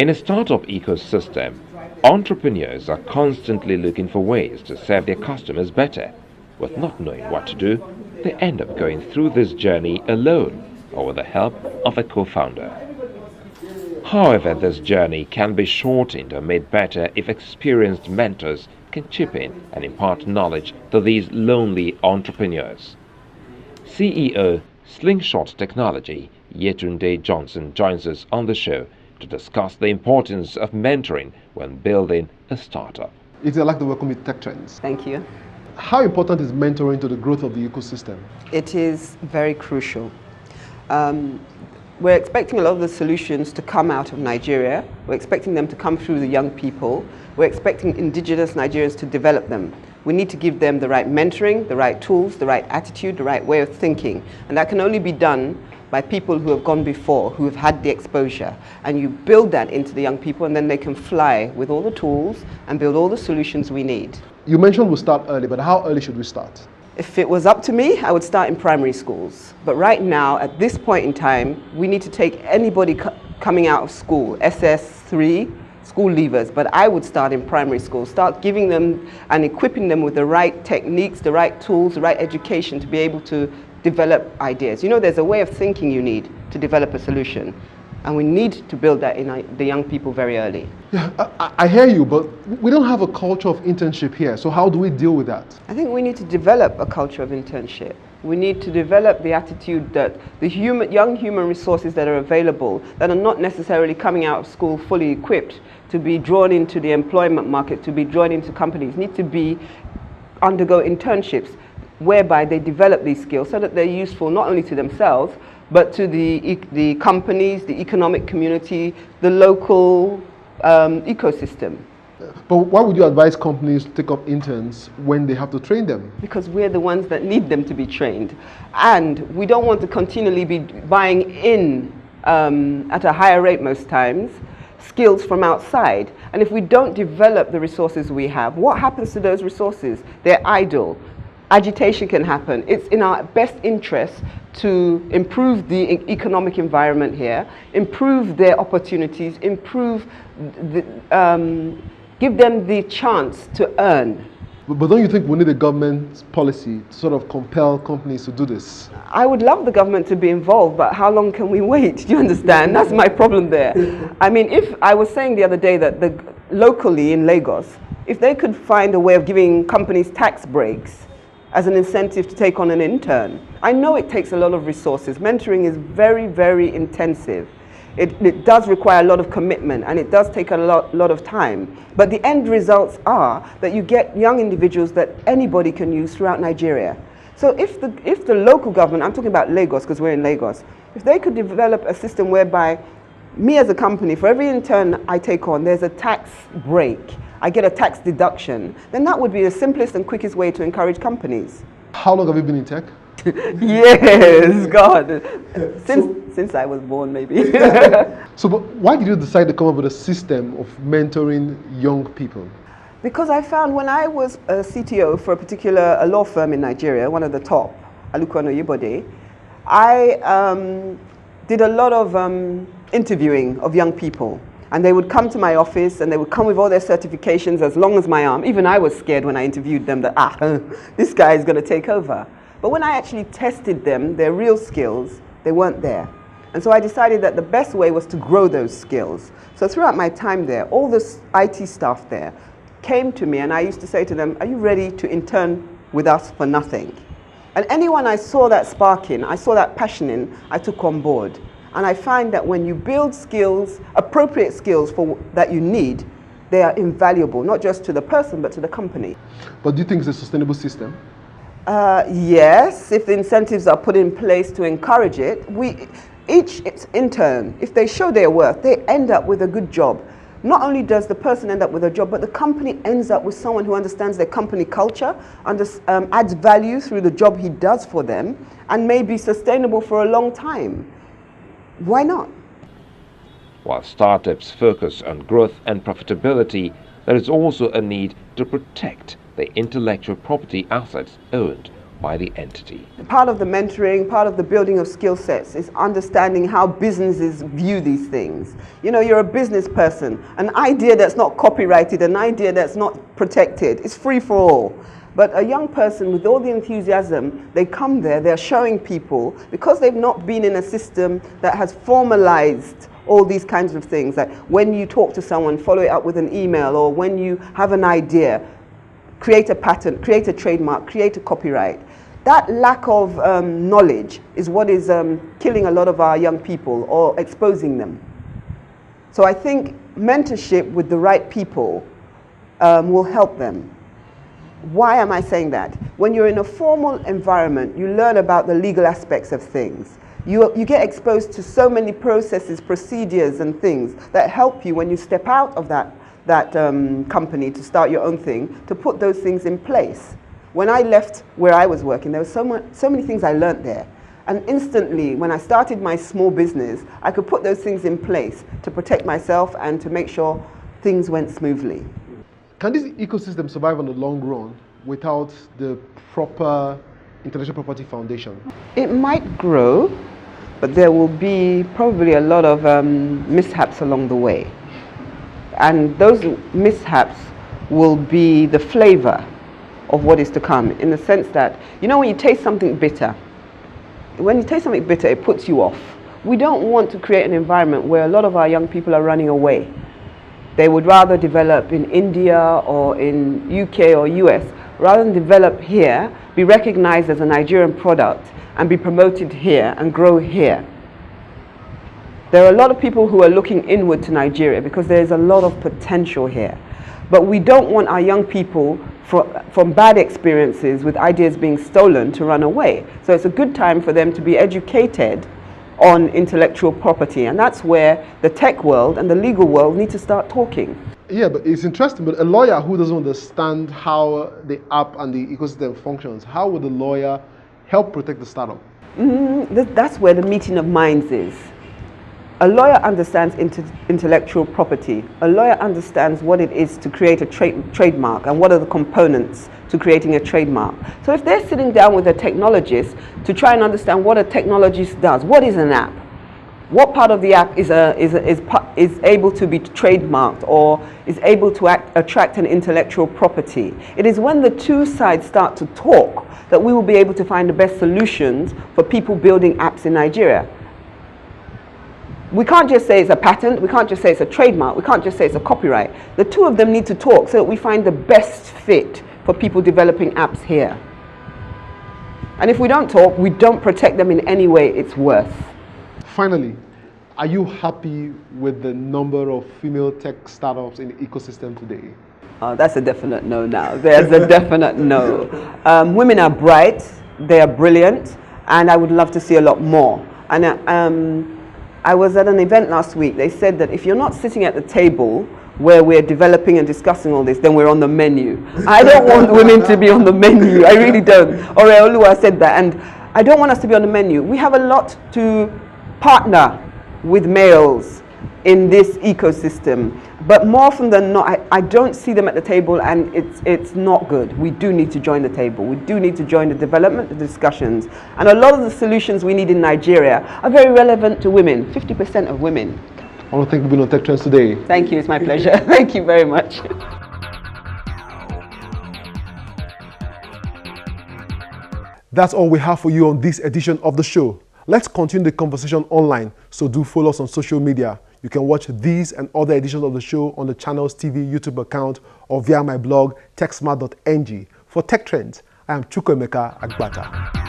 In a startup ecosystem, entrepreneurs are constantly looking for ways to serve their customers better. With not knowing what to do, they end up going through this journey alone or with the help of a co-founder. However, this journey can be shortened or made better if experienced mentors can chip in and impart knowledge to these lonely entrepreneurs. CEO Slingshot Technology, Yetunde Johnson, joins us on the show to discuss the importance of mentoring when building a startup. I'd like to welcome you to Tech Trends. Thank you. How important is mentoring to the growth of the ecosystem? It is very crucial. We're expecting a lot of the solutions to come out of Nigeria. We're expecting them to come through the young people. We're expecting indigenous Nigerians to develop them. We need to give them the right mentoring, the right tools, the right attitude, the right way of thinking. And that can only be done by people who have gone before, who have had the exposure. And you build that into the young people, and then they can fly with all the tools and build all the solutions we need. You mentioned we'll start early, but how early should we start? If it was up to me, I would start in primary schools. But right now, at this point in time, we need to take anybody coming out of school, SS3, school leavers, but I would start in primary school. Start giving them and equipping them with the right techniques, the right tools, the right education to be able to develop ideas. You know, there's a way of thinking you need to develop a solution. And we need to build that in the young people very early. Yeah, I hear you, but we don't have a culture of internship here. So how do we deal with that? I think we need to develop a culture of internship. We need to develop the attitude that the young human resources that are available, that are not necessarily coming out of school fully equipped to be drawn into the employment market, to be drawn into companies, need to undergo internships whereby they develop these skills so that they're useful not only to themselves, but to the companies, the economic community, the local ecosystem. But why would you advise companies to take up interns when they have to train them? Because we're the ones that need them to be trained. And we don't want to continually be buying in at a higher rate most times, skills from outside. And if we don't develop the resources we have, what happens to those resources? They're idle. Agitation can happen. It's in our best interest to improve the economic environment here, improve their opportunities, give them the chance to earn. But don't you think we need a government policy to sort of compel companies to do this? I would love the government to be involved, but how long can we wait? Do you understand? That's my problem there. I mean, if I was saying the other day that locally in Lagos, if they could find a way of giving companies tax breaks as an incentive to take on an intern. I know it takes a lot of resources. Mentoring is very, very intensive. It does require a lot of commitment, and it does take a lot of time. But the end results are that you get young individuals that anybody can use throughout Nigeria. So if the local government, I'm talking about Lagos because we're in Lagos, if they could develop a system whereby me as a company, for every intern I take on, there's a tax break, I get a tax deduction, then that would be the simplest and quickest way to encourage companies. How long have you been in tech? Yes, God. Since I was born, maybe. So but why did you decide to come up with a system of mentoring young people? Because I found when I was a CTO for a law firm in Nigeria, one of the top, Alukwano Yibode, I did a lot of interviewing of young people. And they would come to my office and they would come with all their certifications as long as my arm. Even I was scared when I interviewed them that, this guy is going to take over. But when I actually tested them, their real skills, they weren't there. And so I decided that the best way was to grow those skills. So throughout my time there, all this IT staff there came to me and I used to say to them, are you ready to intern with us for nothing? And anyone I saw that spark in, I saw that passion in, I took on board. And I find that when you build skills, appropriate skills that you need, they are invaluable, not just to the person, but to the company. But do you think it's a sustainable system? Yes, if the incentives are put in place to encourage it. Each intern, if they show their worth, they end up with a good job. Not only does the person end up with a job, but the company ends up with someone who understands their company culture, adds value through the job he does for them, and may be sustainable for a long time. Why not? While startups focus on growth and profitability, there is also a need to protect the intellectual property assets owned by the entity. Part of the mentoring, part of the building of skill sets is understanding how businesses view these things. You know, you're a business person. An idea that's not copyrighted, an idea that's not protected, is free for all. But a young person with all the enthusiasm, they come there, they're showing people, because they've not been in a system that has formalized all these kinds of things, that when you talk to someone, follow it up with an email, or when you have an idea, create a patent, create a trademark, create a copyright. That lack of knowledge is what is killing a lot of our young people or exposing them. So I think mentorship with the right people will help them. Why am I saying that? When you're in a formal environment, you learn about the legal aspects of things. You get exposed to so many processes, procedures and things that help you when you step out of that company to start your own thing, to put those things in place. When I left where I was working, there were so many things I learned there. And instantly, when I started my small business, I could put those things in place to protect myself and to make sure things went smoothly. Can this ecosystem survive on the long run without the proper intellectual property foundation? It might grow, but there will be probably a lot of mishaps along the way. And those mishaps will be the flavor of what is to come, in the sense that, you know, when you taste something bitter, it puts you off. We don't want to create an environment where a lot of our young people are running away. They would rather develop in India or in UK or US, rather than develop here, be recognized as a Nigerian product and be promoted here and grow here. There are a lot of people who are looking inward to Nigeria because there's a lot of potential here. But we don't want our young people from bad experiences with ideas being stolen to run away. So it's a good time for them to be educated on intellectual property, and that's where the tech world and the legal world need to start talking. Yeah, but it's interesting, but a lawyer who doesn't understand how the app and the ecosystem functions, how would the lawyer help protect the startup? That's where the meeting of minds is. A lawyer understands intellectual property. A lawyer understands what it is to create a trademark and what are the components to creating a trademark. So if they're sitting down with a technologist to try and understand what a technologist does, what is an app? What part of the app is able to be trademarked or is able to attract an intellectual property? It is when the two sides start to talk that we will be able to find the best solutions for people building apps in Nigeria. We can't just say it's a patent, we can't just say it's a trademark, we can't just say it's a copyright. The two of them need to talk so that we find the best fit for people developing apps here. And if we don't talk, we don't protect them in any way it's worth. Finally, are you happy with the number of female tech startups in the ecosystem today? That's a definite no now. There's a definite no. Women are bright, they are brilliant, and I would love to see a lot more. And I was at an event last week. They said that if you're not sitting at the table where we're developing and discussing all this, then we're on the menu. I don't want women to be on the menu. I really don't. Oreoluwa said that, and I don't want us to be on the menu. We have a lot to partner with males in this ecosystem, but more often than not, I don't see them at the table, and it's not good. We do need to join the table. We do need to join the development, the discussions, and a lot of the solutions we need in Nigeria are very relevant to women, 50% of women. I want to thank you for being on Tech Trends today. Thank you, it's my pleasure. Thank you very much. That's all we have for you on this edition of the show. Let's continue the conversation online, so do follow us on social media. You can watch these and other editions of the show on the Channels TV YouTube account or via my blog, techsmart.ng. For Tech Trends, I am Chukwuemeka Agbata.